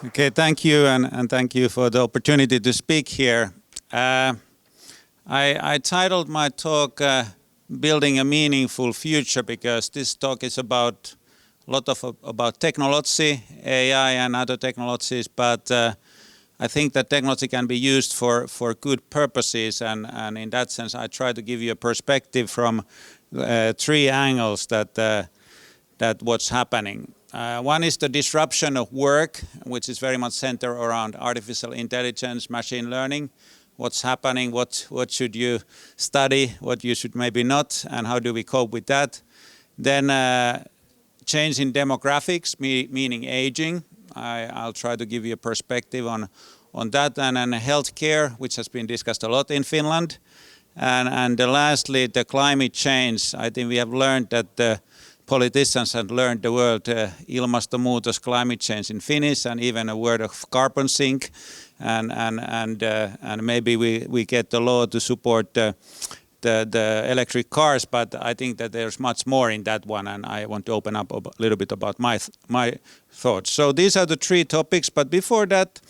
Okay, thank you, and thank you for the opportunity to speak here. I titled my talk "Building a Meaningful Future" because this talk is about a lot about technology, AI, and other technologies. But I think that technology can be used for good purposes, and in that sense, I try to give you a perspective from 3 angles that what's happening. One is the disruption of work, which is very much centered around artificial intelligence, machine learning. What's happening, what should you study, what you should maybe not, and how do we cope with that. Then change in demographics, meaning aging. I'll try to give you a perspective on that. And then healthcare, which has been discussed a lot in Finland. And lastly, the climate change. I think we have learned that the politicians have learned the word 𝘈𝘈𝘭𝘵 climate change in Finnish, and even a word of carbon sink, and maybe we get the law to support the electric cars, but I think that there's much more in that one, and I want to open up a little bit about my thoughts. So these are the 3 topics, but before that,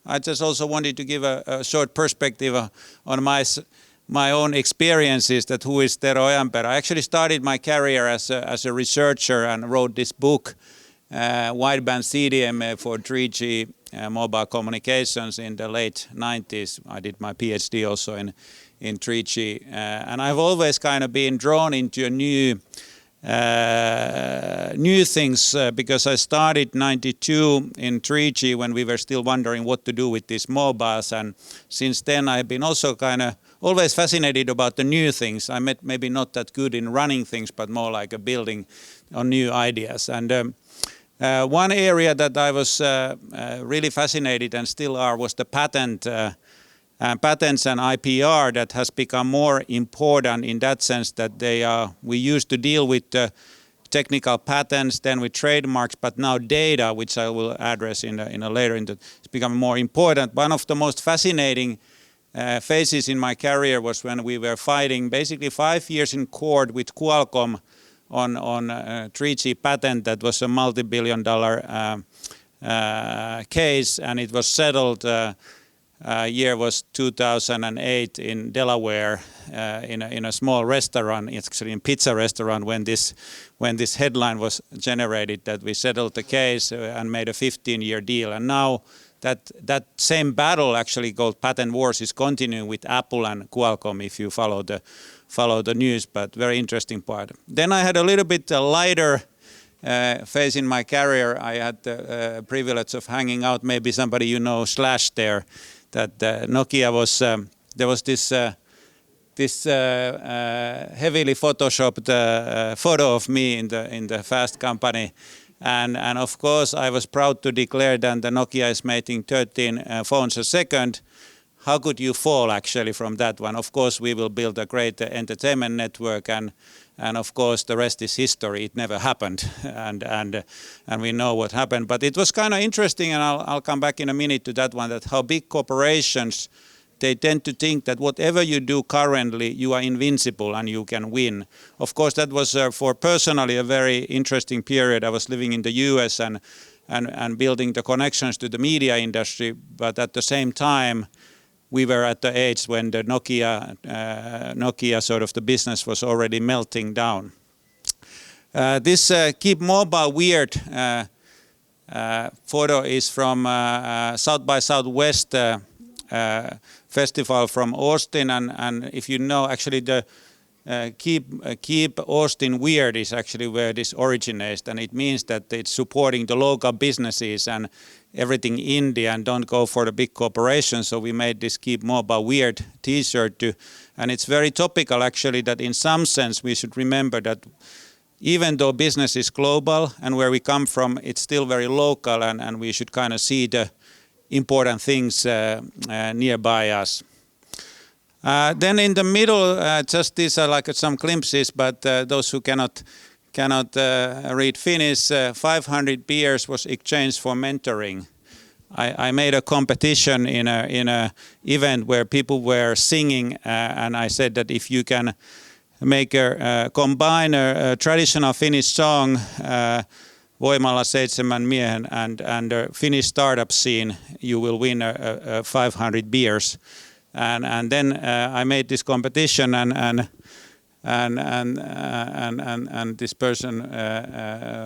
I just also wanted to give a short perspective on my own experiences, that who is Tero Ojanperä. I actually started my career as a researcher and wrote this book, Wideband CDMA for 3G mobile communications in the late 90s. I did my PhD also in 3G, and I've always kind of been drawn into new things because I started 92 in 3G when we were still wondering what to do with these mobiles, and since then I've been also kind of always fascinated about the new things. I'm maybe not that good in running things, but more like a building on new ideas. And one area that I was really fascinated and still are was the patents and IPR that has become more important in that sense that we used to deal with technical patents, then with trademarks, but now data, which I will address in a later, it's become more important. One of the most fascinating phases in my career was when we were fighting basically 5 years in court with Qualcomm on a 3G patent that was a multi-billion-dollar case, and it was settled. Year was 2008 in Delaware, in a small restaurant, actually in pizza restaurant, when this headline was generated that we settled the case and made a 15-year deal. And now that same battle, actually called patent wars, is continuing with Apple and Qualcomm, if you follow the news, but very interesting part. Then I had a little bit lighter phase in my career. I had the privilege of hanging out, maybe somebody you know, Slash there, that Nokia was, there was this heavily photoshopped photo of me in the Fast company. And of course, I was proud to declare that the Nokia is making 13 phones a second. How could you fall actually from that one? Of course, we will build a great entertainment network, and of course the rest is history. It never happened, and we know what happened. But it was kind of interesting, and I'll come back in a minute to that one. That how big corporations, they tend to think that whatever you do currently, you are invincible and you can win. Of course, that was for personally a very interesting period. I was living in the US and building the connections to the media industry, but at the same time, we were at the age when the Nokia sort of the business was already melting down. This Keep Mobile Weird photo is from South by Southwest festival from Austin, and if you know, actually the Keep Austin Weird is actually where this originates, and it means that it's supporting the local businesses and everything indie and don't go for the big corporations. So we made this Keep Mobile Weird t-shirt and it's very topical actually, that in some sense we should remember that even though business is global and where we come from, it's still very local, and we should kind of see the important things nearby us. Then in the middle, just these are like some glimpses, but those who cannot read Finnish, 500 beers was exchanged for mentoring. I made a competition in a event where people were singing, and I said that if you can combine a traditional Finnish song 𝘴𝘦𝘺𝘗 𝘝𝑦𝑒𝑚 and the Finnish startup scene, you will win 500 beers. And then I made this competition and this person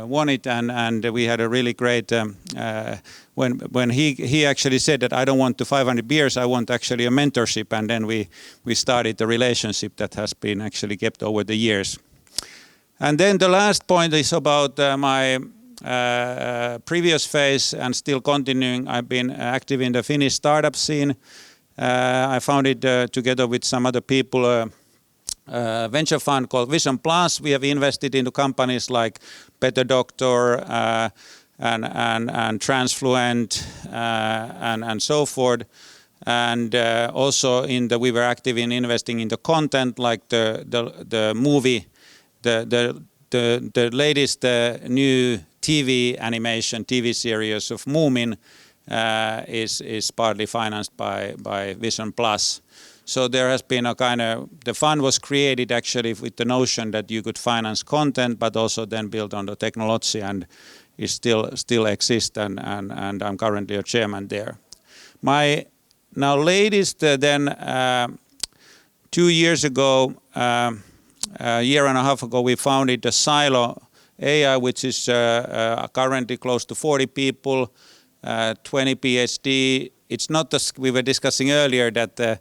won it, and we had a really great when he actually said that I don't want the 500 beers, I want actually a mentorship, and then we started the relationship that has been actually kept over the years. And then the last point is about my previous phase and still continuing. I've been active in the Finnish startup scene. I founded together with some other people venture fund called 𝘈𝘕𝘭𝘵. We have invested into companies like Better Doctor and Transfluent and so forth. And also we were active in investing in the content, like the movie, the latest new TV animation, TV series of Moomin is partly financed by 𝘈𝘕𝘭𝘵. So there has been a kind of, the fund was created actually with the notion that you could finance content, but also then build on the technology, and it still exists, and I'm currently a chairman there. My now latest 2 years ago, a year and a half ago, we founded the Silo.AI, which is currently close to 40 people, 20 PhD. It's not as we were discussing earlier that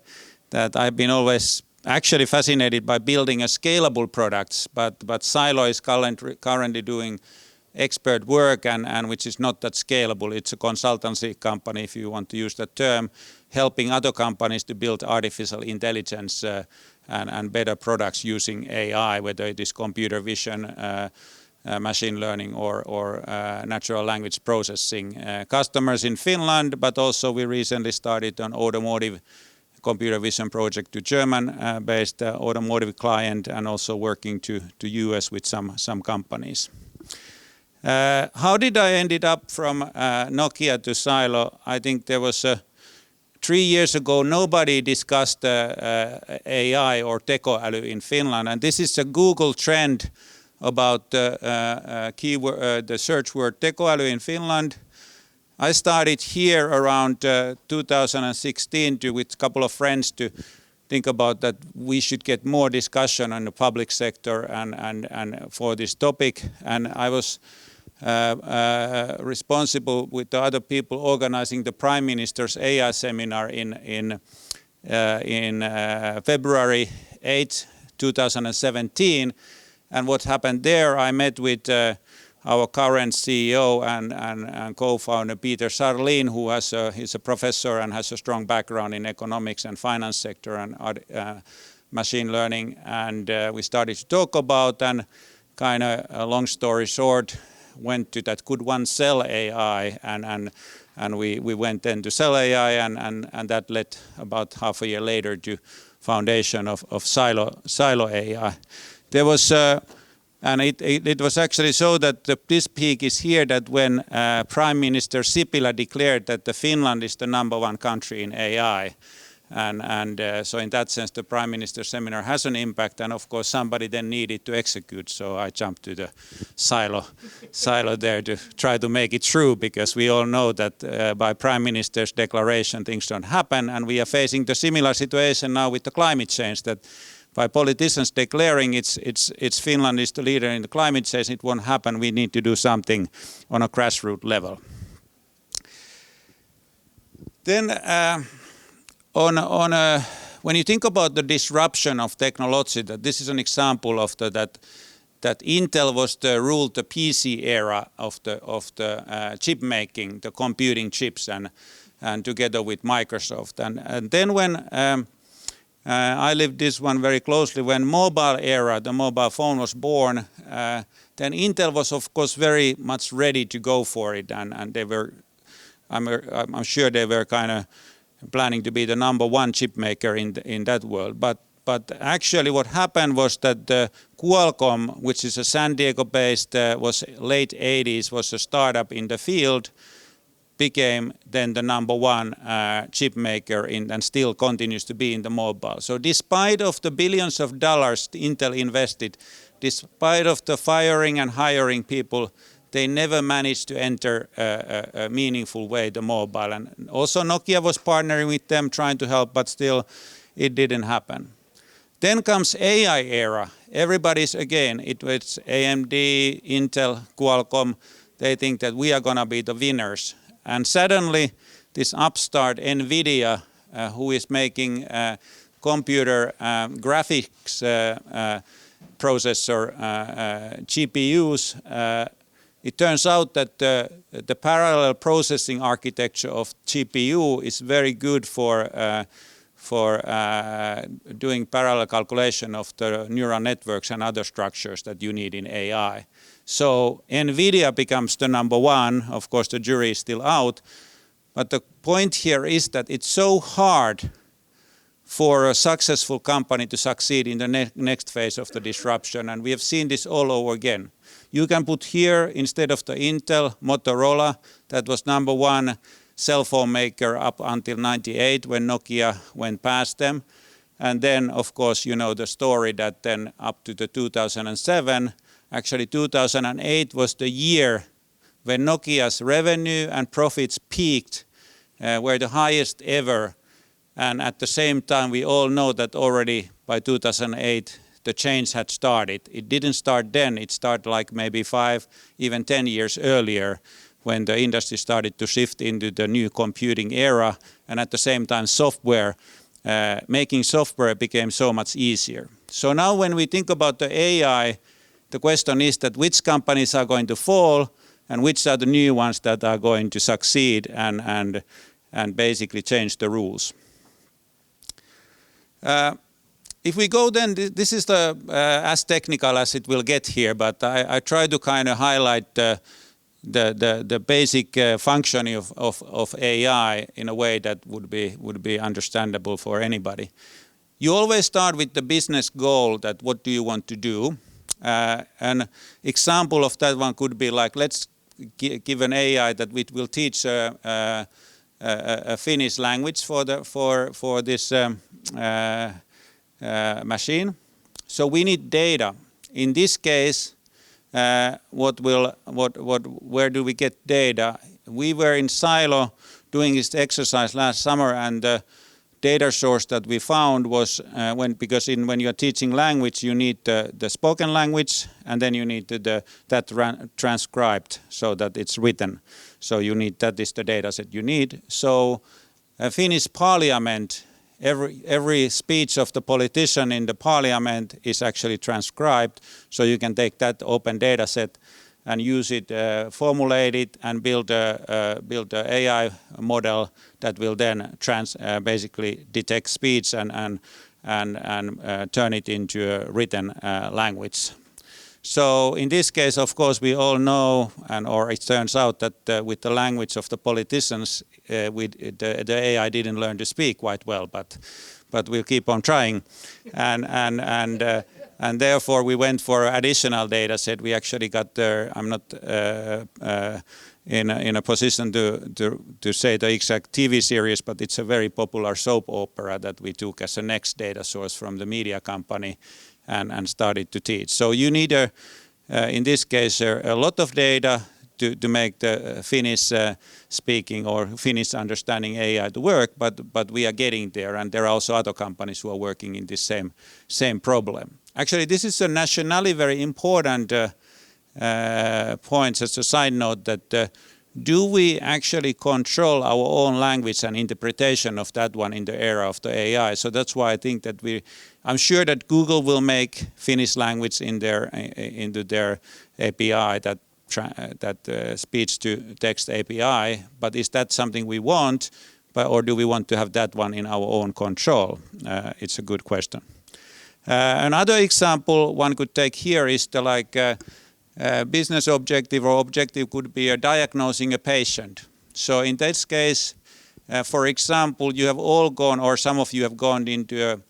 I've been always actually fascinated by building a scalable products, but Silo is currently doing expert work and which is not that scalable. It's a consultancy company, if you want to use that term, helping other companies to build artificial intelligence and better products using AI, whether it is computer vision, machine learning or natural language processing. Customers in Finland, but also we recently started an automotive computer vision project to German-based automotive client, and also working to US with some companies. How did I ended up from Nokia to Silo? I think there was 3 years ago, nobody discussed AI or tekoäly in Finland, and this is a Google trend about the search word tekoäly in Finland. I started here around 2016 with a couple of friends to think about that we should get more discussion on the public sector and for this topic. And I was responsible with the other people organizing the Prime Minister's AI seminar in February 8, 2017. And what happened there, I met with our current CEO and co-founder Peter Sarlin, who he's a professor and has a strong background in economics and finance sector and machine learning. And we started to talk about, and kind of a long story short, went to that could one sell AI, and we went then to 𝘚�AI, and that led about half a year later to foundation of Silo.AI. There was and it was actually so that this peak is here, that when Prime Minister Sipilä declared that Finland is the #1 country in AI, and so in that sense the Prime Minister seminar has an impact, and of course somebody then needed to execute, so I jumped to the Silo there to try to make it true, because we all know that by Prime Minister's declaration things don't happen, and we are facing the similar situation now with the climate change, that by politicians declaring it's Finland is the leader in the climate change, it won't happen. We need to do something on a grassroots level. Then when you think about the disruption of technology, that this is an example of that Intel ruled the PC era of the chip making, the computing chips, and together with Microsoft, and then when I lived this one very closely. When mobile era, the mobile phone was born, then Intel was of course very much ready to go for it, and they were, I'm sure they were kind of planning to be the #1 chip maker in that world. But actually what happened was that Qualcomm, which is a San Diego-based, was late 80s, was a startup in the field, became then the #1 chip maker and still continues to be in the mobile. So despite of the billions of dollars Intel invested, despite of the firing and hiring people, they never managed to enter a meaningful way the mobile. And also Nokia was partnering with them, trying to help, but still it didn't happen. Then comes AI era. Everybody's, again, it was AMD, Intel, Qualcomm. They think that we are going to be the winners. And suddenly this upstart NVIDIA, who is making computer graphics processor GPUs, it turns out that the parallel processing architecture of GPU is very good for doing parallel calculation of the neural networks and other structures that you need in AI. So NVIDIA becomes the #1. Of course, the jury is still out. But the point here is that it's so hard for a successful company to succeed in the next phase of the disruption. And we have seen this all over again. You can put here, instead of the Intel, Motorola, that was #1 cell phone maker up until '98 when Nokia went past them. And then, of course, you know the story that then up to the 2007, actually 2008 was the year when Nokia's revenue and profits peaked, were the highest ever. And at the same time, we all know that already by 2008, the change had started. It didn't start then. It started like maybe 5, even 10 years earlier, when the industry started to shift into the new computing era. And at the same time, software, making software became so much easier. So now when we think about the AI, the question is that which companies are going to fall and which are the new ones that are going to succeed and basically change the rules. If we go then, this is as technical as it will get here, but I try to kind of highlight the basic functioning of AI in a way that would be understandable for anybody. You always start with the business goal, that what do you want to do? An example of that one could be like, let's give an AI that it will teach a Finnish language for this machine. So we need data. In this case, where do we get data? We were in Silo doing this exercise last summer, and the data source that we found was because when you're teaching language, you need the spoken language, and then you need that transcribed so that it's written. So you need, that is the data set you need. So Finnish parliament, every speech of the politician in the parliament is actually transcribed. So you can take that open data set and use it, formulate it, and build a AI model that will then basically detect speech and turn it into a written language. So in this case, of course, we all know, or it turns out that with the language of the politicians, the AI didn't learn to speak quite well, but we'll keep on trying, and therefore we went for additional data set. We actually got there. I'm not in a position to say the exact TV series, but it's a very popular soap opera that we took as a next data source from the media company and started to teach. So you need in this case a lot of data to make the Finnish speaking or Finnish understanding AI to work, but we are getting there, and there are also other companies who are working in this same problem. Actually, this is a nationally very important point as a side note, that do we actually control our own language and interpretation of that one in the era of the AI? So that's why I think that I'm sure that Google will make Finnish language into their API, that speech-to-text API, but is that something we want, or do we want to have that one in our own control? It's a good question. Another example one could take here is the business objective or objective could be diagnosing a patient. So in this case, for example, you have all gone, or some of you have gone into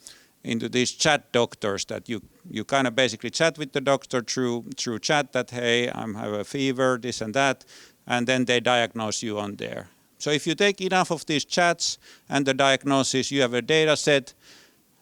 these chat doctors that you kind of basically chat with the doctor through chat that, hey, I have a fever, this and that, and then they diagnose you on there. So if you take enough of these chats and the diagnosis, you have a data set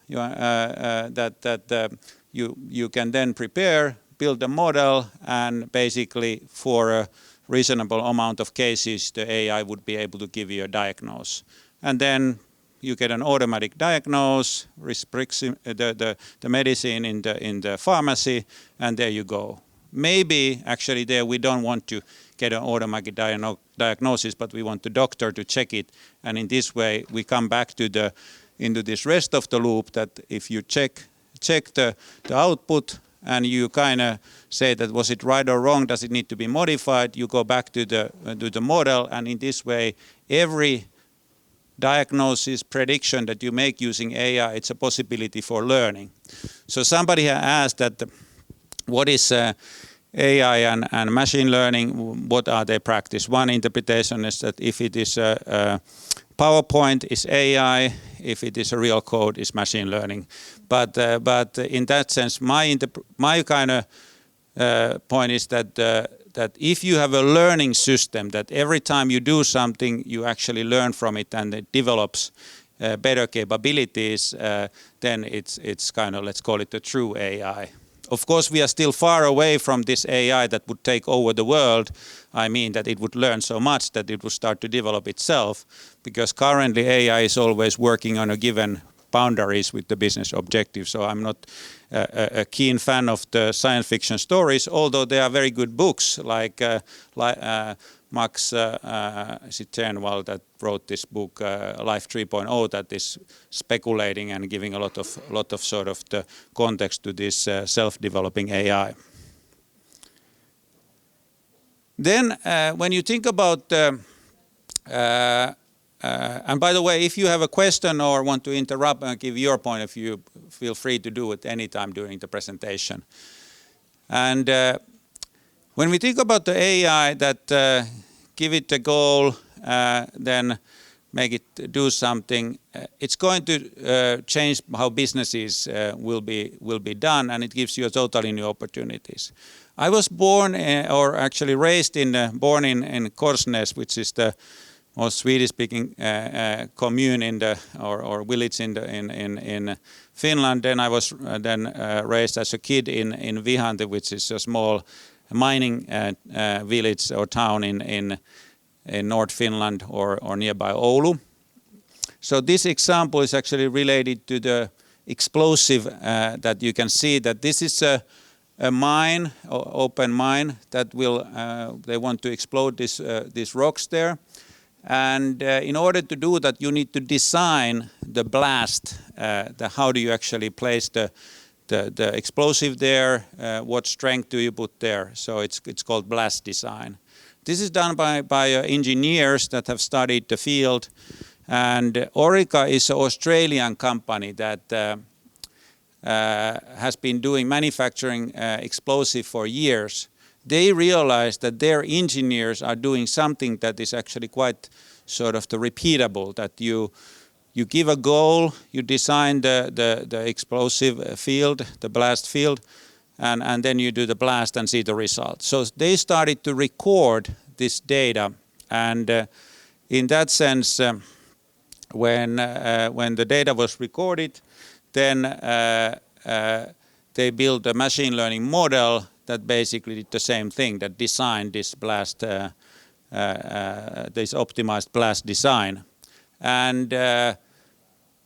that you can then prepare build a model, and basically for a reasonable amount of cases, the AI would be able to give you a diagnosis. And then you get an automatic diagnosis, the medicine in the pharmacy, and there you go. Maybe actually there we don't want to get an automatic diagnosis, but we want the doctor to check it. And in this way, we come back to into this rest of the loop that if you check the output and you kind of say that was it right or wrong, does it need to be modified, you go back to the model, and in this way, every diagnosis prediction that you make using AI, it's a possibility for learning. So somebody has asked that what is AI and machine learning, what are they practice? One interpretation is that if it is PowerPoint is AI, if it is a real code is machine learning. But in that sense, my kind of point is that if you have a learning system, that every time you do something, you actually learn from it and it develops better capabilities, then it's kind of, let's call it the true AI. Of course, we are still far away from this AI that would take over the world. I mean that it would learn so much that it would start to develop itself, because currently AI is always working on a given boundaries with the business objective. So I'm not a keen fan of the science fiction stories, although there are very good books like Max 𝘕𝘕nwall that wrote this book Life 3.0 that is speculating and giving a lot of sort of the context to this self-developing AI. Then when you think about and by the way, if you have a question or want to interrupt and give your point of view, feel free to do it anytime during the presentation. And when we think about the AI that give it a goal, then make it do something, it's going to change how businesses will be done, and it gives you a totally new opportunities. I was born or actually raised born in Korsnäs, which is the most Swedish-speaking commune or village in Finland. Then I was raised as a kid in 𝘬𝘕𝘭𝘵, which is a small mining village or town in North Finland or nearby Oulu. So this example is actually related to the explosive that you can see that this is a mine, open mine that will they want to explode these rocks there. And in order to do that, you need to design the blast. How do you actually place the explosive there? What strength do you put there? So it's called blast design. This is done by engineers that have studied the field. And 𝘴𝘦𝘵 is an Australian company that has been doing manufacturing explosive for years. They realized that their engineers are doing something that is actually quite sort of the repeatable, that you give a goal, you design the explosive field, the blast field, and then you do the blast and see the result. So they started to record this data, and in that sense, when the data was recorded, then they built a machine learning model that basically did the same thing, that designed this blast, this optimized blast design. And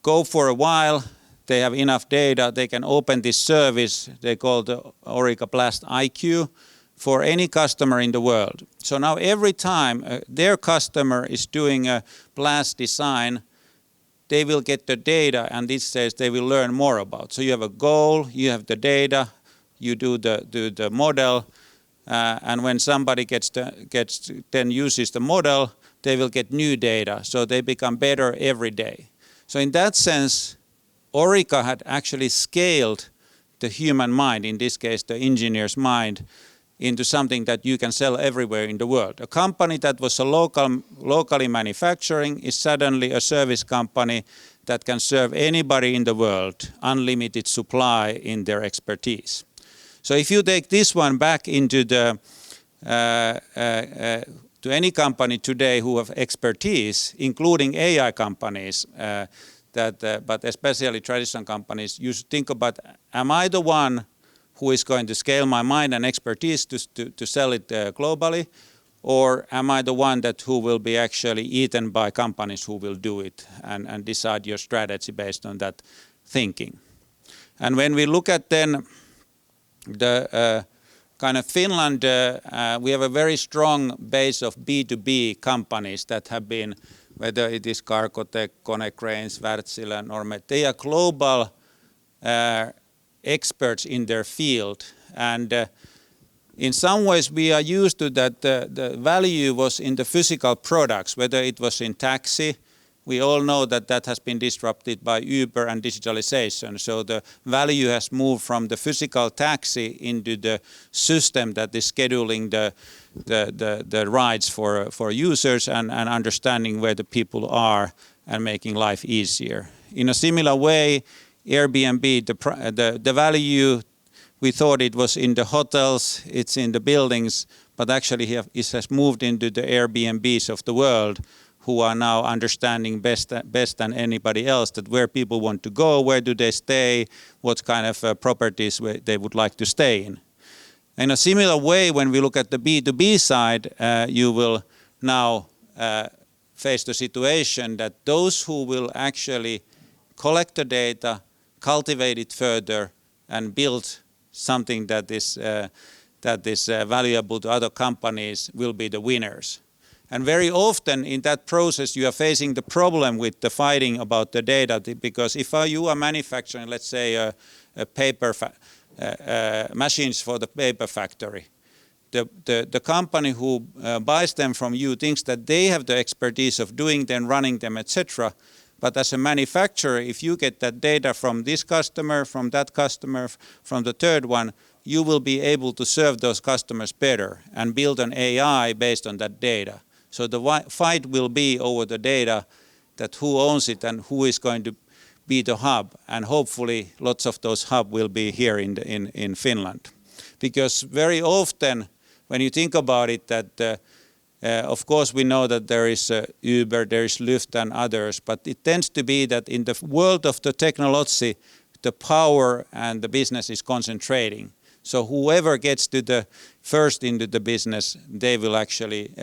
go for a while, they have enough data, they can open this service, they call the 𝘴𝘦𝘵 Blast IQ, for any customer in the world. So now every time their customer is doing a blast design, they will get the data, and this says they will learn more about. So you have a goal, you have the data, you do the model, and when somebody then uses the model, they will get new data. So they become better every day. So in that sense, 𝘴𝘦𝘵 had actually scaled the human mind, in this case the engineer's mind, into something that you can sell everywhere in the world. A company that was locally manufacturing is suddenly a service company that can serve anybody in the world, unlimited supply in their expertise. So if you take this one back into to any company today who have expertise, including AI companies, but especially traditional companies, you should think about, am I the one who is going to scale my mind and expertise to sell it globally, or am I the one who will be actually eaten by companies who will do it, and decide your strategy based on that thinking. And when we look at then the kind of Finland, we have a very strong base of B2B companies that have been, whether it is Cargotec, Konecranes, Wärtsilä, Normet, they are global experts in their field. And in some ways we are used to that the value was in the physical products, whether it was in taxi. We all know that that has been disrupted by Uber and digitalization. So the value has moved from the physical taxi into the system that is scheduling the rides for users and understanding where the people are and making life easier. In a similar way, Airbnb, the value, we thought it was in the hotels, it's in the buildings, but actually it has moved into the Airbnbs of the world, who are now understanding best than anybody else that where people want to go, where do they stay, what kind of properties they would like to stay in. In a similar way, when we look at the B2B side, you will now face the situation that those who will actually collect the data, cultivate it further, and build something that is valuable to other companies will be the winners. And very often in that process you are facing the problem with the fighting about the data, because if you are manufacturing, let's say, a paper machines for the paper factory, the company who buys them from you thinks that they have the expertise of doing them, running them, etc. But as a manufacturer, if you get that data from this customer, from that customer, from the third one, you will be able to serve those customers better and build an AI based on that data. So the fight will be over the data, that who owns it and who is going to be the hub. And hopefully lots of those hubs will be here in Finland. Because very often when you think about it, that of course we know that there is Uber, there is Lyft and others, but it tends to be that in the world of the technology, the power and the business is concentrating. So whoever gets to the first into the business, they will actually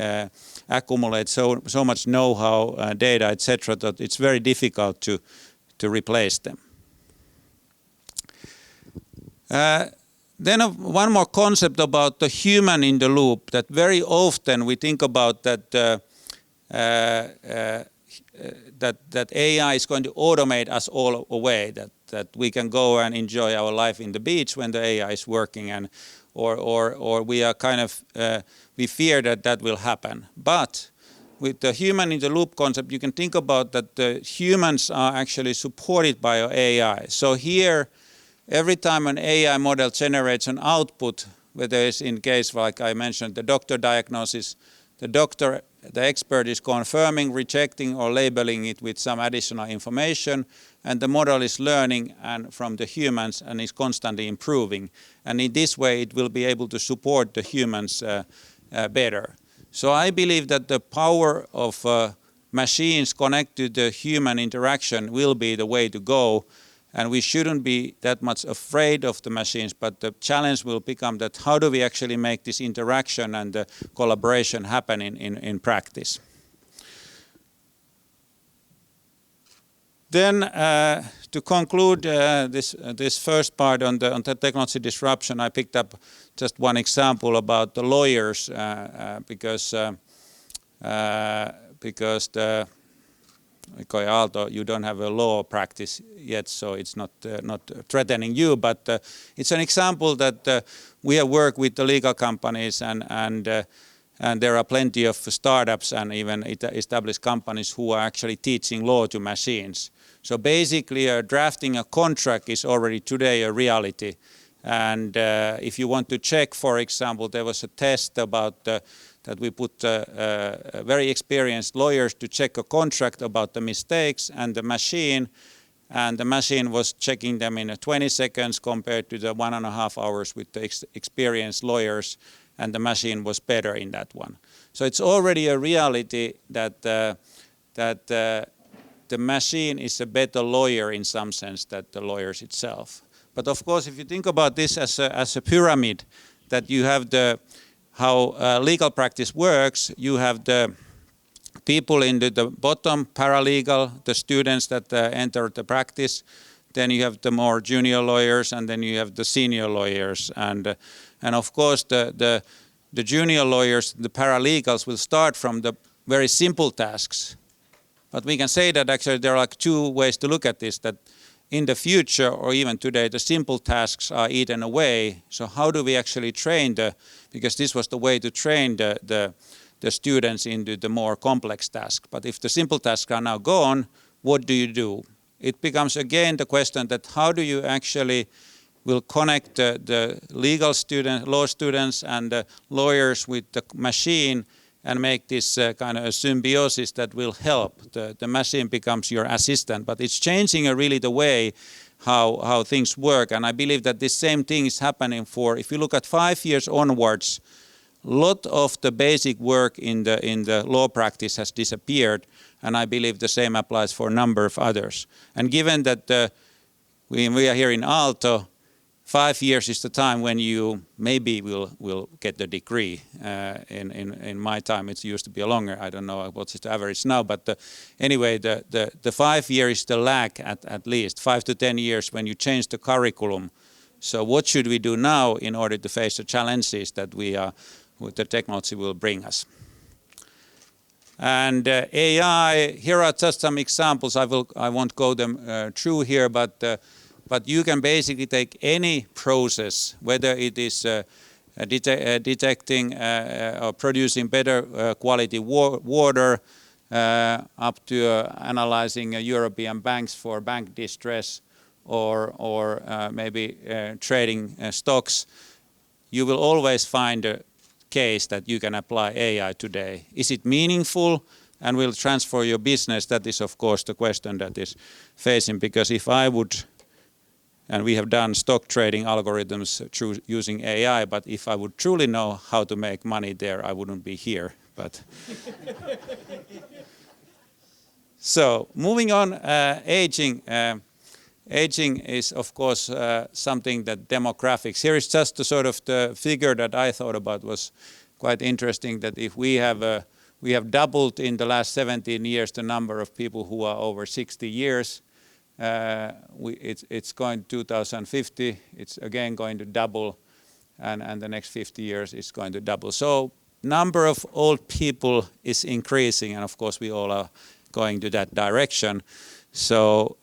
accumulate so much know-how, data, etc., that it's very difficult to replace them. Then one more concept about the human in the loop, that very often we think about that that AI is going to automate us all away, that we can go and enjoy our life in the beach when the AI is working, and or we are kind of we fear that will happen. But with the human in the loop concept, you can think about that the humans are actually supported by AI. So here, every time an AI model generates an output, whether it's in case, like I mentioned, the doctor diagnosis, the expert is confirming, rejecting, or labeling it with some additional information, and the model is learning from the humans and is constantly improving. And in this way, it will be able to support the humans better. So I believe that the power of machines connected to the human interaction will be the way to go. And we shouldn't be that much afraid of the machines, but the challenge will become that how do we actually make this interaction and the collaboration happen in practice. Then to conclude this first part on the technology disruption, I picked up just one example about the lawyers because although you don't have a law practice yet, so it's not threatening you, but it's an example that we have worked with the legal companies, and there are plenty of startups and even established companies who are actually teaching law to machines. So basically, drafting a contract is already today a reality. And if you want to check, for example, there was a test about that we put very experienced lawyers to check a contract about the mistakes and the machine was checking them in 20 seconds compared to the 1.5 hours with the experienced lawyers, and the machine was better in that one. So it's already a reality that the machine is a better lawyer in some sense than the lawyers itself. But of course, if you think about this as a pyramid, that you have how legal practice works, you have the people in the bottom, paralegal, the students that enter the practice. Then you have the more junior lawyers, and then you have the senior lawyers. And of course, the junior lawyers, the paralegals, will start from the very simple tasks. But we can say that actually there are like two ways to look at this, that in the future or even today, the simple tasks are eaten away. So how do we actually train because this was the way to train the students into the more complex tasks. But if the simple tasks are now gone, what do you do? It becomes again the question that how do you actually will connect the legal students, law students and the lawyers with the machine and make this kind of a symbiosis that will help. The machine becomes your assistant, but it's changing really the way how things work. And I believe that this same thing is happening if you look at 5 years onwards, a lot of the basic work in the law practice has disappeared, and I believe the same applies for a number of others. And given that we are here in Aalto, 5 years is the time when you maybe will get the degree. In my time, it used to be longer. I don't know what's the average now, but anyway, the 5 years is the lag at least 5 to 10 years when you change the curriculum. So what should we do now in order to face the challenges that the technology will bring us? And AI, here are just some examples. I won't go them through here, but you can basically take any process, whether it is detecting or producing better quality water, up to analyzing European banks for bank distress, or maybe trading stocks. You will always find a case that you can apply AI today. Is it meaningful and will transfer your business? That is, of course, the question that is facing. Because if I would, and we have done stock trading algorithms through using AI, but if I would truly know how to make money there, I wouldn't be here. But so moving on, aging. Aging is, of course, something that demographics. Here is just the sort of the figure that I thought about was quite interesting. That if we have doubled in the last 17 years the number of people who are over 60 years. It's going 2050. It's again going to double, and the next 50 years is going to double. So number of old people is increasing, and of course we all are going to that direction. So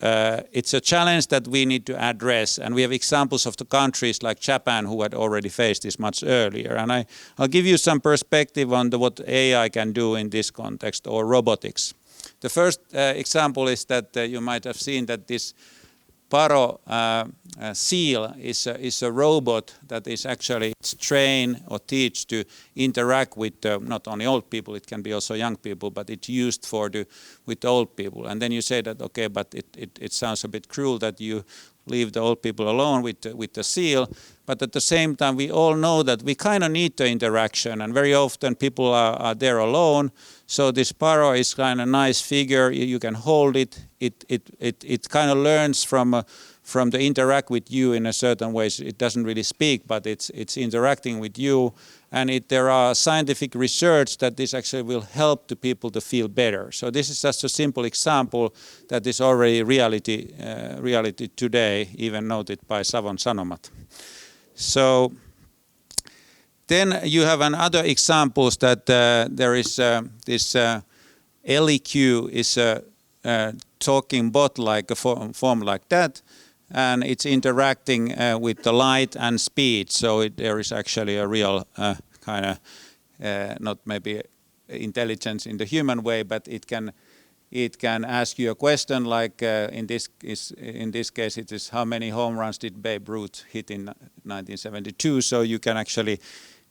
it's a challenge that we need to address, and we have examples of the countries like Japan who had already faced this much earlier. And I'll give you some perspective on what AI can do in this context, or robotics. The first example is that you might have seen that this Paro seal is a robot that is actually trained or teach to interact with not only old people, it can be also young people, but it's used with old people. And then you say that, okay, but it sounds a bit cruel that you leave the old people alone with the seal. But at the same time, we all know that we kind of need the interaction, and very often people are there alone. So this Paro is kind of a nice figure. You can hold it. It kind of learns from the interact with you in a certain way. It doesn't really speak, but it's interacting with you. And there are scientific research that this actually will help the people to feel better. So this is just a simple example that is already reality today, even noted by Savon Sanomat. So then you have another examples that there is this 𝘬𝘦𝘴 is a talking bot like a form like that, and it's interacting with the light and speed. So there is actually a real kind of not maybe intelligence in the human way, but it can ask you a question like in this case it is how many home runs did Babe Ruth hit in 1972. So you can actually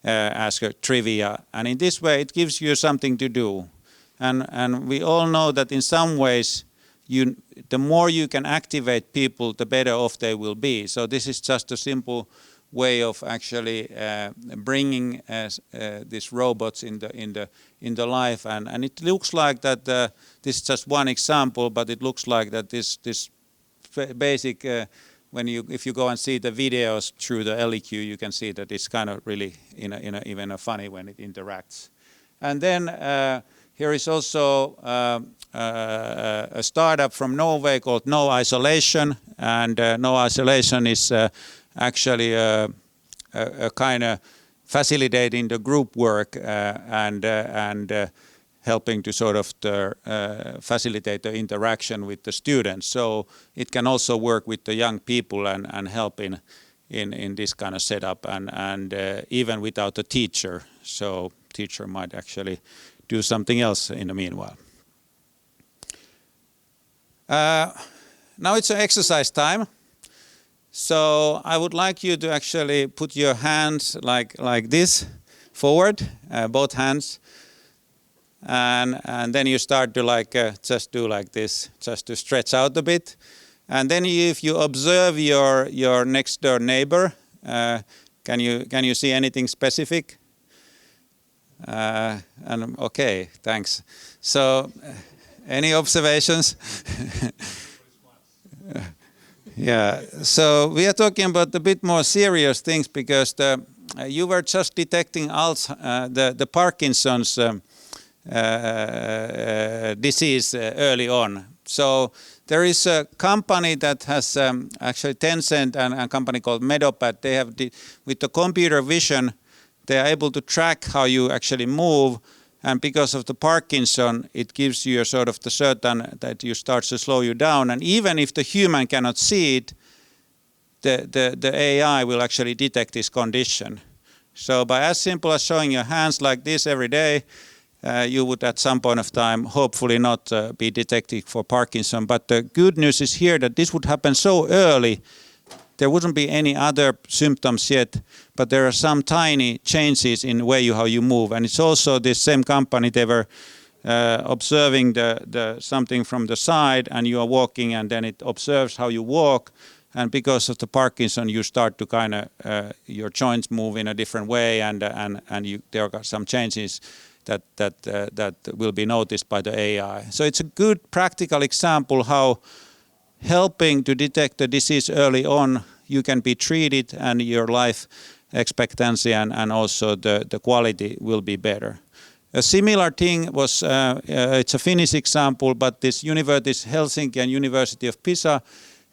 ask a trivia, and in this way it gives you something to do. And we all know that in some ways the more you can activate people, the better off they will be. So this is just a simple way of actually bringing these robots in the life, and it looks like that this is just one example, but it looks like that this basic if you go and see the videos through the 𝘬𝘰𝘮, you can see that it's kind of really even a funny when it interacts. And then here is also a startup from Norway called 𝘬𝘯𝘰𝘮, and 𝘬𝘯𝘰𝘮 is actually a kind of facilitating the group work and helping to sort of facilitate the interaction with the students. So it can also work with the young people and help in this kind of setup and even without a teacher. So teacher might actually do something else in the meanwhile. Now it's an exercise time. So I would like you to actually put your hands like this forward, both hands. And then you start to just do like this, just to stretch out a bit. And then if you observe your next door neighbor, can you see anything specific? And okay, thanks. So any observations? Yeah. So we are talking about a bit more serious things because you were just detecting the Parkinson's disease early on. So there is a company that has actually Tencent and a company called Medopad. They have with the computer vision, they are able to track how you actually move, and because of the Parkinson, it gives you a sort of the certain that you start to slow you down. And even if the human cannot see it, the AI will actually detect this condition. So by as simple as showing your hands like this every day, you would at some point of time hopefully not be detected for Parkinson. But the good news is here that this would happen so early, there wouldn't be any other symptoms yet, but there are some tiny changes in the way how you move. And it's also this same company, they were observing the something from the side, and you are walking, and then it observes how you walk. And because of the Parkinson, you start to kind of your joints move in a different way, and there are some changes that will be noticed by the AI. So it's a good practical example how helping to detect the disease early on, you can be treated and your life expectancy and also the quality will be better. A similar thing was, it's a Finnish example, but this University Helsinki and University of Pisa,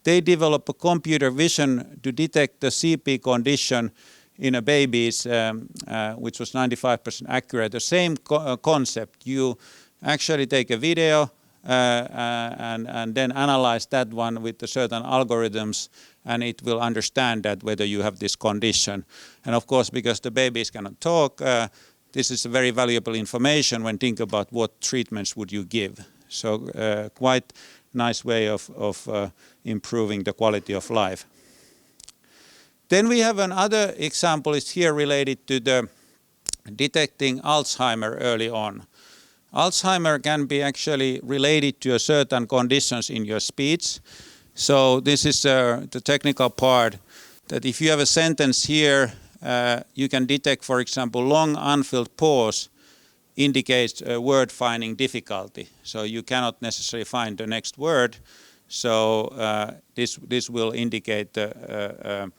they developed a computer vision to detect the CP condition in a babies, which was 95% accurate. The same concept. You actually take a video and then analyze that one with the certain algorithms, and it will understand that whether you have this condition. And of course, because the babies cannot talk, this is a very valuable information when think about what treatments would you give. So quite nice way of improving the quality of life. Then we have another example is here related to the detecting Alzheimer early on. Alzheimer can be actually related to a certain conditions in your speech. So this is the technical part, that if you have a sentence here, you can detect, for example, long unfilled pause indicates a word finding difficulty. So you cannot necessarily find the next word. So this will indicate a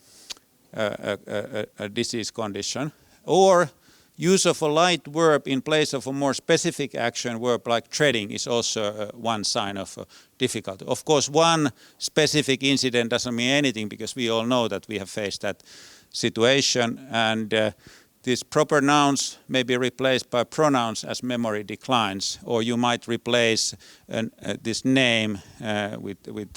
disease condition. Or use of a light verb in place of a more specific action verb like treading is also one sign of difficulty. Of course, one specific incident doesn't mean anything because we all know that we have faced that situation, and these proper nouns may be replaced by pronouns as memory declines, or you might replace this name with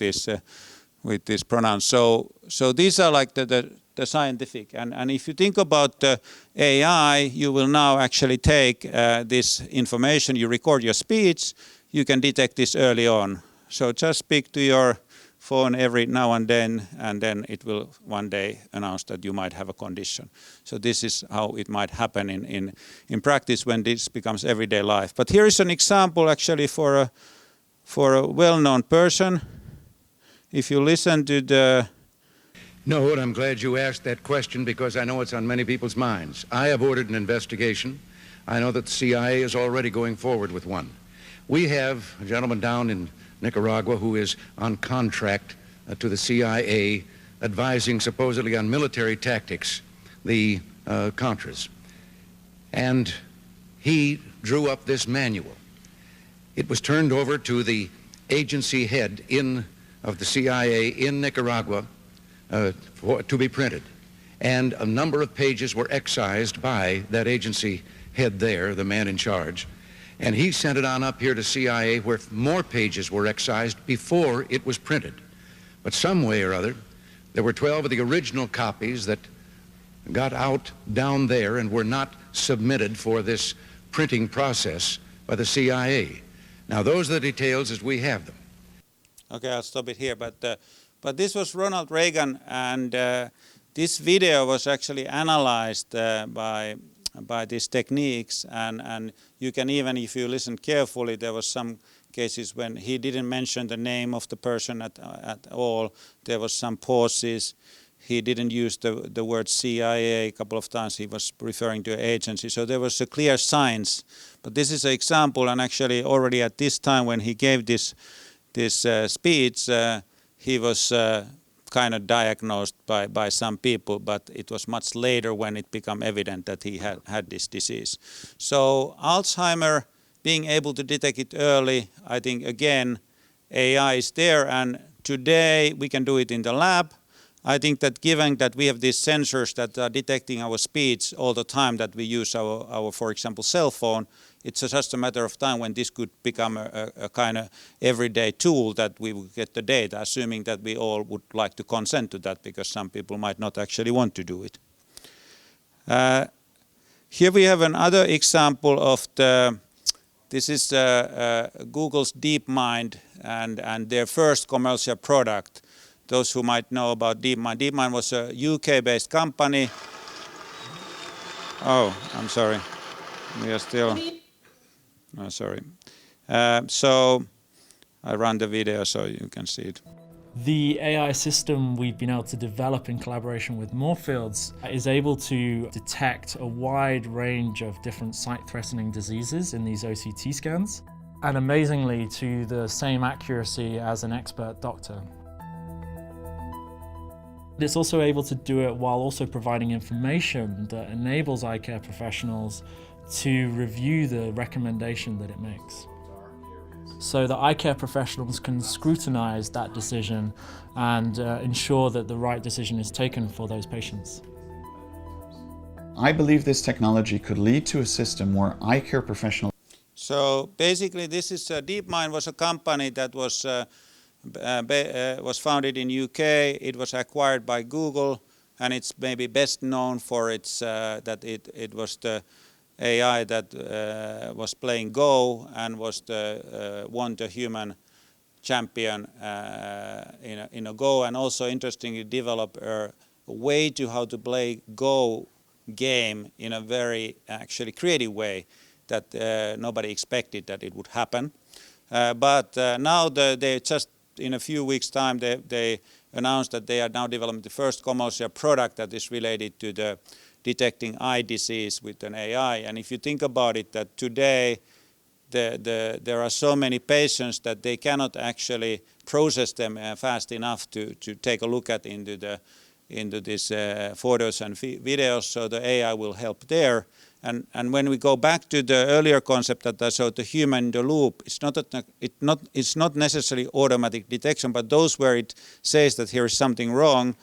this pronoun. So these are like the scientific, and if you think about the AI, you will now actually take this information, you record your speech, you can detect this early on. So just speak to your phone every now and then it will one day announce that you might have a condition. So this is how it might happen in practice when this becomes everyday life. But here is an example actually for a well-known person. If you listen to the... No, and I'm glad you asked that question because I know it's on many people's minds. I have ordered an investigation. I know that the CIA is already going forward with one. We have a gentleman down in Nicaragua who is on contract to the CIA advising supposedly on military tactics, the Contras. And he drew up this manual. It was turned over to the agency head of the CIA in Nicaragua to be printed. And a number of pages were excised by that agency head there, the man in charge. And he sent it on up here to CIA where more pages were excised before it was printed. But some way or other, there were 12 of the original copies that got out down there and were not submitted for this printing process by the CIA. Now, those are the details as we have them. Okay, I'll stop it here. But this was Ronald Reagan, and this video was actually analyzed by these techniques, and you can even, if you listen carefully, there was some cases when he didn't mention the name of the person at all. There was some pauses. He didn't use the word CIA a couple of times. He was referring to an agency. So there was a clear signs. But this is an example, and actually already at this time when he gave this speech, he was kind of diagnosed by some people, but it was much later when it became evident that he had this disease. So Alzheimer, being able to detect it early, I think again, AI is there, and today we can do it in the lab. I think that given that we have these sensors that are detecting our speech all the time that we use our for example, cell phone, it's just a matter of time when this could become a kind of everyday tool that we will get the data, assuming that we all would like to consent to that, because some people might not actually want to do it. Here we have another example of this is Google's DeepMind and their first commercial product. Those who might know about DeepMind. DeepMind was a UK-based company. Oh, I'm sorry. We are still... Oh, sorry. So I run the video so you can see it. The AI system we've been able to develop in collaboration with Moorfields is able to detect a wide range of different sight-threatening diseases in these OCT scans, and amazingly to the same accuracy as an expert doctor. It's also able to do it while also providing information that enables eye care professionals to review the recommendation that it makes. So that eye care professionals can scrutinize that decision and ensure that the right decision is taken for those patients. I believe this technology could lead to a system where eye care professionals... So basically this is DeepMind was a company that was founded in UK. It was acquired by Google, and it's maybe best known for its that it was the AI that was playing Go and was won the human champion in a Go, and also interestingly developed a way to how to play Go game in a very actually creative way that nobody expected that it would happen. But now they just in a few weeks' time, they announced that they are now developing the first commercial product that is related to the detecting eye disease with an AI. And if you think about it, that today there are so many patients that they cannot actually process them fast enough to take a look at into these photos and videos. So the AI will help there. And when we go back to the earlier concept that I showed, the 𝘱𝘦𝘦𝘥, it's not necessarily automatic detection, but those where it says that here is something wrong,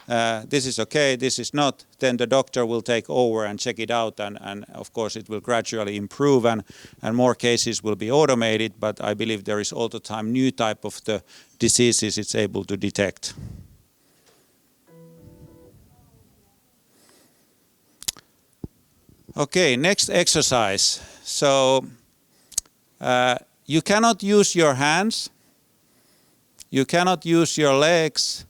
this is okay, this is not, then the doctor will take over and check it out, and of course it will gradually improve, and more cases will be automated, but I believe there is all the time new type of the diseases it's able to detect. Okay, next exercise. So you cannot use your hands, you cannot use your legs,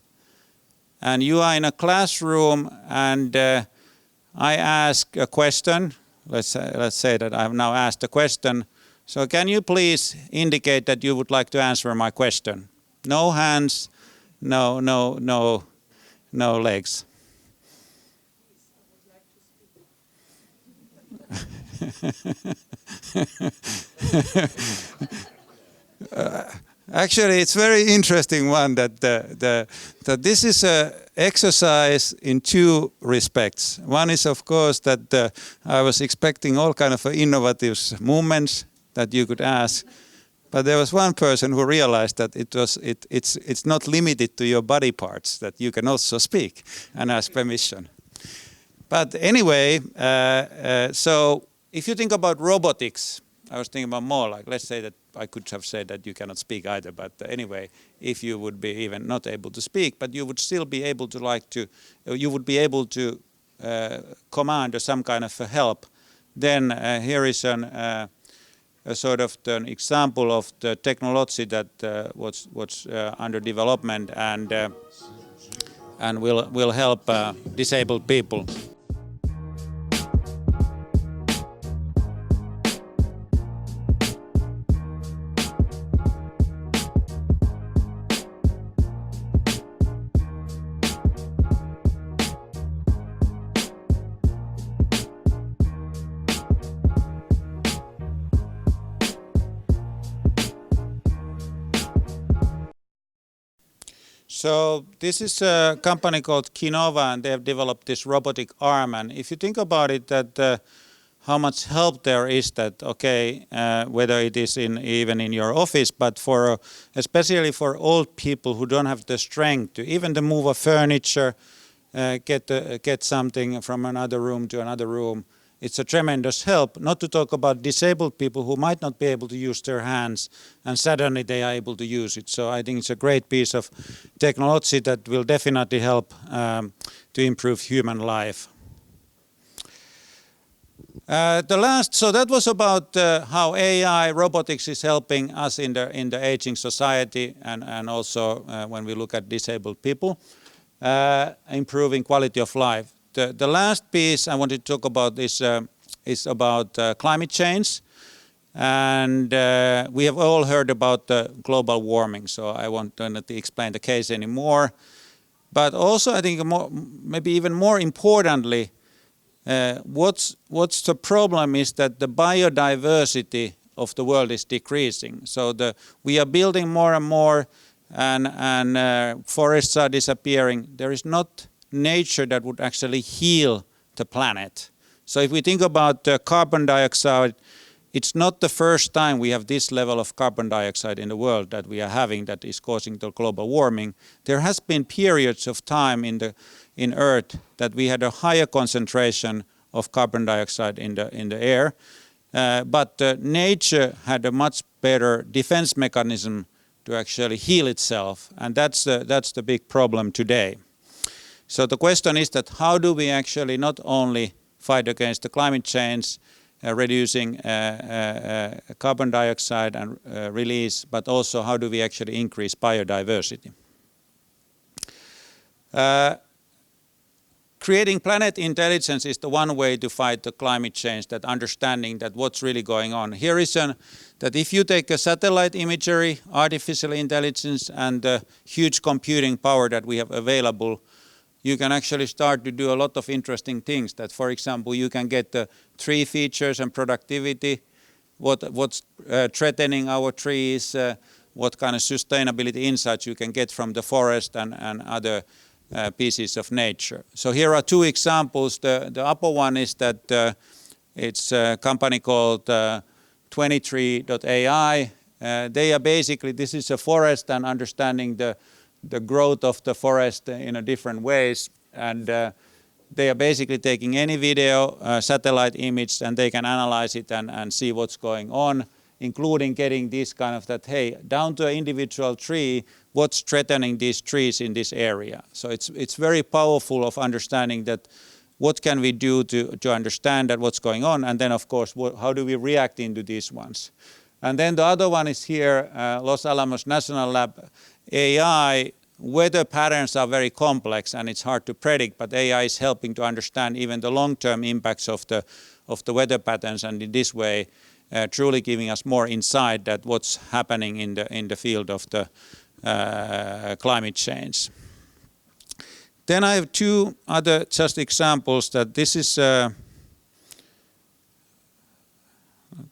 and you are in a classroom and I ask a question. Let's say that I have now asked a question. So can you please indicate that you would like to answer my question? No hands, no legs. Actually, it's very interesting one that that this is a exercise in two respects. One is, of course, that I was expecting all kind of innovative movements that you could ask, but there was one person who realized that it's not limited to your body parts, that you can also speak and ask permission. But anyway, so if you think about robotics, I was thinking about more like, let's say that I could have said that you cannot speak either, but anyway, if you would be even not able to speak, but you would still be able to you would be able to command some kind of help, then here is a sort of an example of the technology that was under development and will help disabled people. So this is a company called 𝘬𝘪𝘴, and they have developed this robotic arm. And if you think about it, that how much help there is, that okay, whether it is even in your office, but for especially for old people who don't have the strength to even to move a furniture, get something from another room to another room. It's a tremendous help, not to talk about disabled people who might not be able to use their hands, and suddenly they are able to use it. So I think it's a great piece of technology that will definitely help to improve human life. So that was about how AI robotics is helping us in the aging society, and also when we look at disabled people, improving quality of life. The last piece I want to talk about is about climate change, and we have all heard about global warming, so I won't explain the case anymore. But also, I think maybe even more importantly, what's the problem is that the biodiversity of the world is decreasing. So we are building more and more, and forests are disappearing. There is not nature that would actually heal the planet. So if we think about carbon dioxide, it's not the first time we have this level of carbon dioxide in the world that we are having that is causing the global warming. There has been periods of time in Earth that we had a higher concentration of carbon dioxide in the air, but nature had a much better defense mechanism to actually heal itself, and that's the big problem today. So the question is that how do we actually not only fight against the climate change, reducing carbon dioxide and release, but also how do we actually increase biodiversity? Creating planet intelligence is the one way to fight the climate change, that understanding that what's really going on. Here is that if you take a satellite imagery, artificial intelligence, and the huge computing power that we have available, you can actually start to do a lot of interesting things. That, for example, you can get the tree features and productivity, what's threatening our trees, what kind of sustainability insights you can get from the forest and other pieces of nature. So here are two examples. The upper one is that it's a company called 𝘬𝘪𝘵 They are basically, this is a forest and understanding the growth of the forest in a different ways, and they are basically taking any video, satellite image, and they can analyze it and see what's going on, including getting this kind of that, hey, down to an individual tree, what's threatening these trees in this area. So it's very powerful of understanding that what can we do to understand that what's going on, and then of course how do we react into these ones. And then the other one is here, Los Alamos National Lab AI. Weather patterns are very complex and it's hard to predict, but AI is helping to understand even the long-term impacts of the weather patterns, and in this way truly giving us more insight that what's happening in the field of the climate change. Then I have two other just examples that this is, let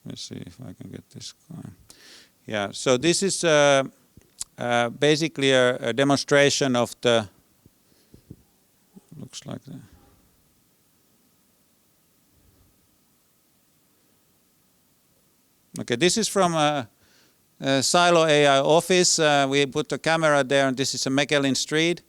me see if I can get this going. Yeah, so this is basically a demonstration of the, looks like that. Okay, this is from Silo.AI office. We put a camera there, and this is a Mechelen street.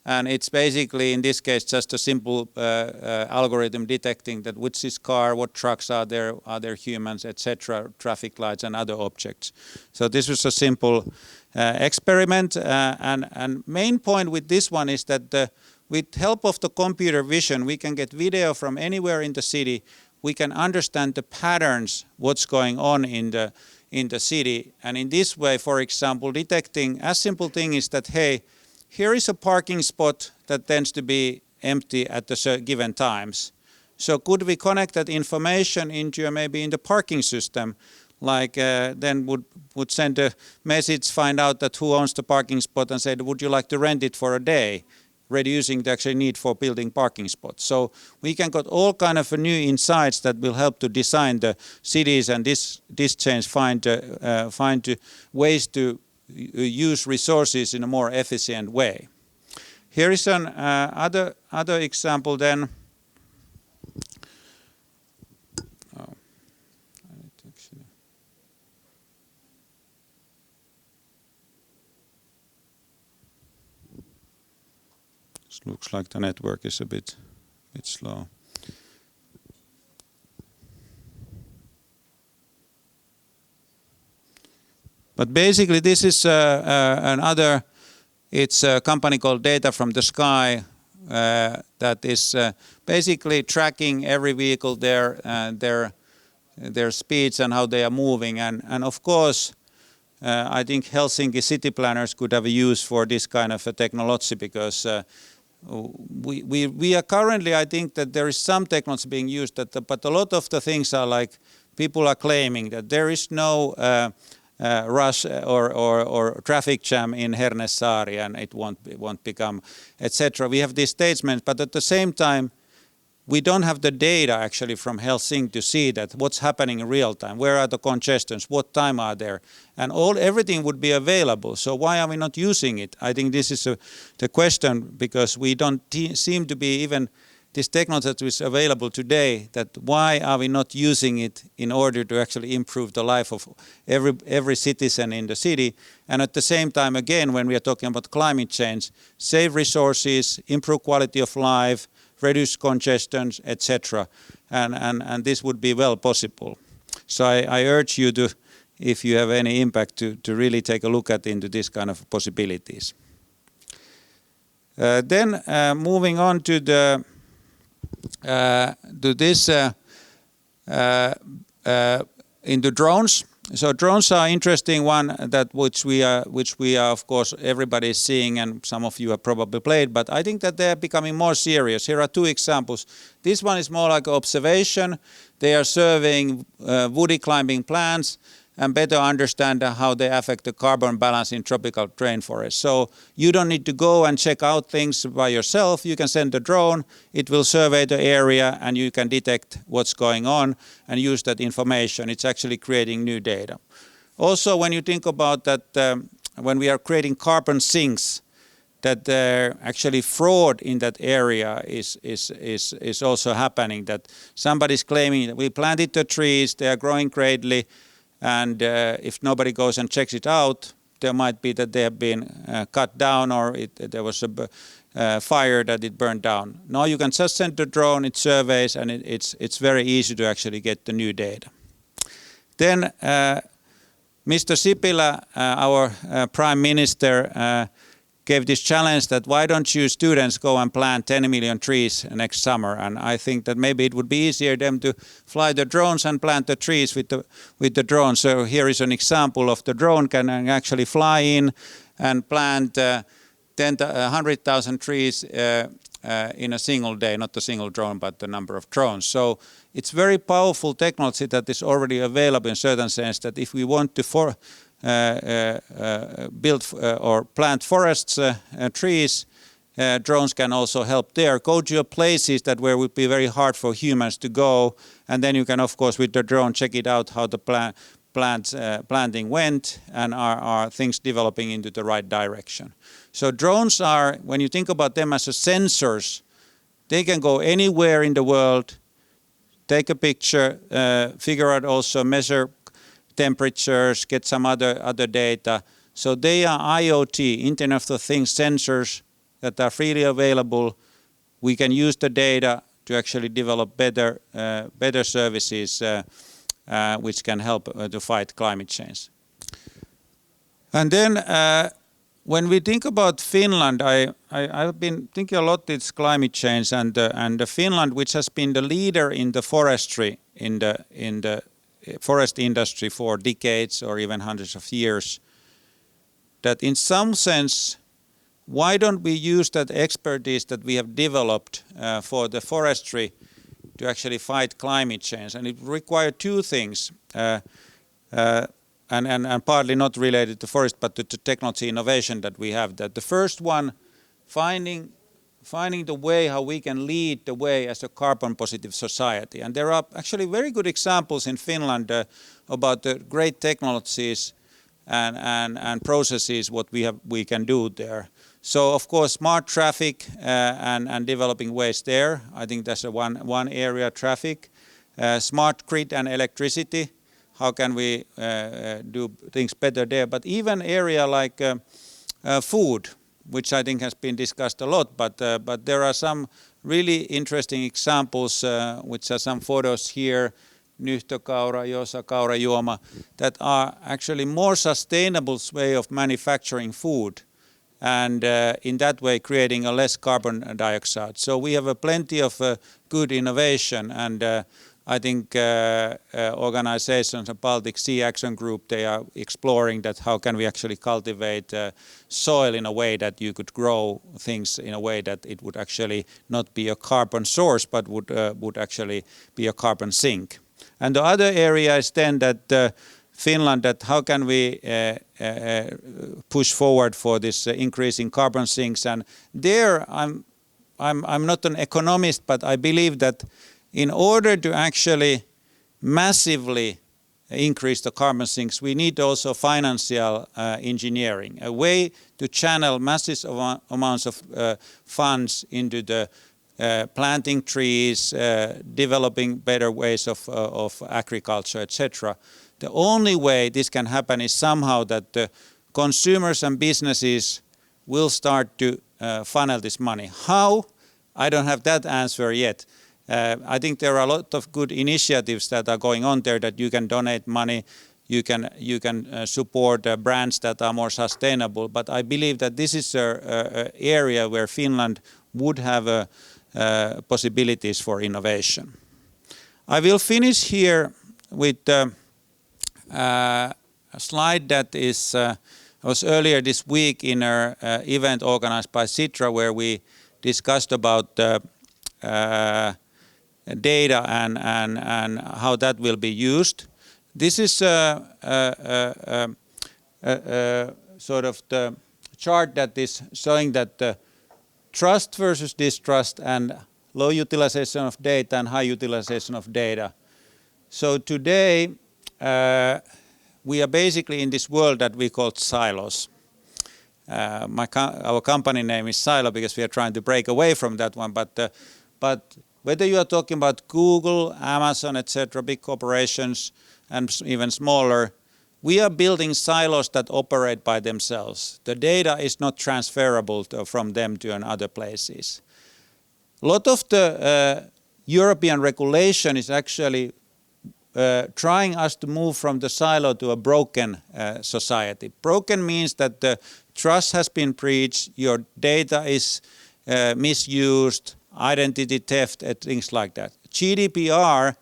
And it's basically, in this case, just a simple algorithm detecting that which is car, what trucks are there humans, etc., traffic lights and other objects. So this was a simple experiment. And main point with this one is that with help of the computer vision, we can get video from anywhere in the city. We can understand the patterns, what's going on in the city. And in this way, for example, detecting, a simple thing is that, hey, here is a parking spot that tends to be empty at the given times. So could we connect that information into maybe in the parking system, like then would send a message, find out that who owns the parking spot and say, would you like to rent it for a day, reducing the actual need for building parking spots. So we can get all kind of new insights that will help to design the cities, and this change find ways to use resources in a more efficient way. Here is an other example then. Looks like the network is a bit slow. But basically this is another, it's a company called Data from the Sky that is basically tracking every vehicle, their speeds and how they are moving. And of course, I think Helsinki city planners could have a use for this kind of a technology, because we are currently, I think that there is some technology being used, but a lot of the things are like, people are claiming that there is no rush or traffic jam in 𝘬𝘦𝘦𝘤𝘵 and it won't become, etc. We have these statements, but at the same time, we don't have the data actually from Helsinki to see that what's happening in real time. Where are the congestions? What time are there? And everything would be available. So why are we not using it? I think this is the question, because we don't seem to be even this technology that is available today, that why are we not using it in order to actually improve the life of every citizen in the city? And at the same time, again, when we are talking about climate change, save resources, improve quality of life, reduce congestions, etc. And this would be well possible. So I urge you to, if you have any impact, to really take a look at into this kind of possibilities. Then moving on to the into drones. So drones are interesting one which we are of course everybody is seeing, and some of you have probably played, but I think that they are becoming more serious. Here are two examples. This one is more like observation. They are surveying woody climbing plants and better understand how they affect the carbon balance in tropical rainforests. So you don't need to go and check out things by yourself. You can send a drone, it will survey the area, and you can detect what's going on and use that information. It's actually creating new data. Also, when you think about that, when we are creating carbon sinks, that actually fraud in that area is also happening. That somebody's claiming that we planted the trees, they are growing greatly, and if nobody goes and checks it out, there might be that they have been cut down, or there was a fire that it burned down. Now you can just send the drone, it surveys, and it's very easy to actually get the new data. Then Mr. Sipilä, our Prime Minister, gave this challenge that why don't you students go and plant 10 million trees next summer? And I think that maybe it would be easier them to fly the drones and plant the trees with the drone. So here is an example of the drone can actually fly in and plant 100,000 trees in a single day, not a single drone, but the number of drones. So it's very powerful technology that is already available in certain sense, that if we want to build or plant forests, trees, drones can also help there. Go to places that where it would be very hard for humans to go, and then you can of course with the drone check it out how the planting went, and are things developing into the right direction. So drones are, when you think about them as sensors, they can go anywhere in the world, take a picture, figure out also, measure temperatures, get some other data. So they are IoT, Internet of Things sensors that are freely available. We can use the data to actually develop better services which can help to fight climate change. And then when we think about Finland, I've been thinking a lot it's climate change, and Finland, which has been the leader in the forestry, in the forest industry for decades or even hundreds of years, that in some sense, why don't we use that expertise that we have developed for the forestry to actually fight climate change? And it requires two things, and partly not related to forest, but to technology innovation that we have. That the first one, finding the way how we can lead the way as a carbon positive society. And there are actually very good examples in Finland about the great technologies and processes what we can do there. So of course smart traffic and developing ways there. I think that's one area, traffic. Smart grid and electricity. How can we do things better there? But even area like food, which I think has been discussed a lot, but there are some really interesting examples, which are some photos here, �𝘯𝘵 𝘮𝘳𝘦𝘴, that are actually more sustainable way of manufacturing food, and in that way creating a less carbon dioxide. So we have plenty of good innovation, and I think organizations, the Baltic Sea Action Group, they are exploring that how can we actually cultivate soil in a way that you could grow things in a way that it would actually not be a carbon source, but would actually be a carbon sink. And the other area is then that Finland, that how can we push forward for this increasing carbon sinks? And there I'm not an economist, but I believe that in order to actually massively increase the carbon sinks, we need also financial engineering, a way to channel massive amounts of funds into the planting trees, developing better ways of agriculture, etc. The only way this can happen is somehow that the consumers and businesses will start to funnel this money. How? I don't have that answer yet. I think there are a lot of good initiatives that are going on there, that you can donate money, you can support brands that are more sustainable. But I believe that this is an area where Finland would have possibilities for innovation. I will finish here with a slide that was earlier this week in an event organized by Sitra, where we discussed about data and how that will be used. This is sort of the chart that is showing that the trust versus distrust and low utilization of data and high utilization of data. So today we are basically in this world that we call silos. Our company name is Silo because we are trying to break away from that one. But whether you are talking about Google, Amazon, etc., big corporations and even smaller, we are building silos that operate by themselves. The data is not transferable from them to other places. A lot of the European regulation is actually trying us to move from the silo to a broken society. Broken means that the trust has been breached, your data is misused, identity theft, and things like that. GDPR,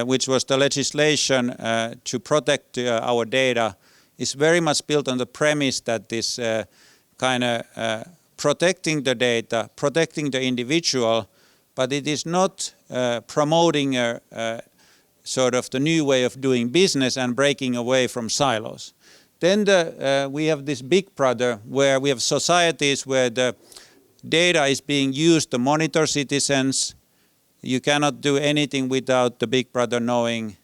which was the legislation to protect our data, is very much built on the premise that this kind of protecting the data, protecting the individual, but it is not promoting a sort of the new way of doing business and breaking away from silos. Then we have this big brother where we have societies where the data is being used to monitor citizens. You cannot do anything without the big brother knowing.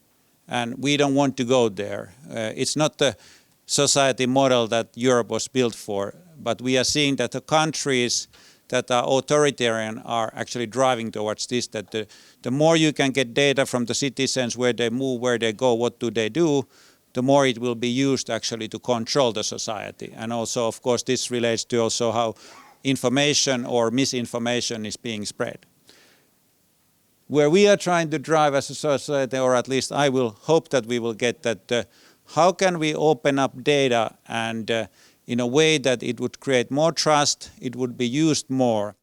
And we don't want to go there. It's not the society model that Europe was built for, but we are seeing that the countries that are authoritarian are actually driving towards this, that the more you can get data from the citizens, where they move, where they go, what do they do, the more it will be used actually to control the society. And also, of course, this relates to also how information or misinformation is being spread. Where we are trying to drive as a society, or at least I will hope that we will get that, how can we open up data and in a way that it would create more trust, it would be used more.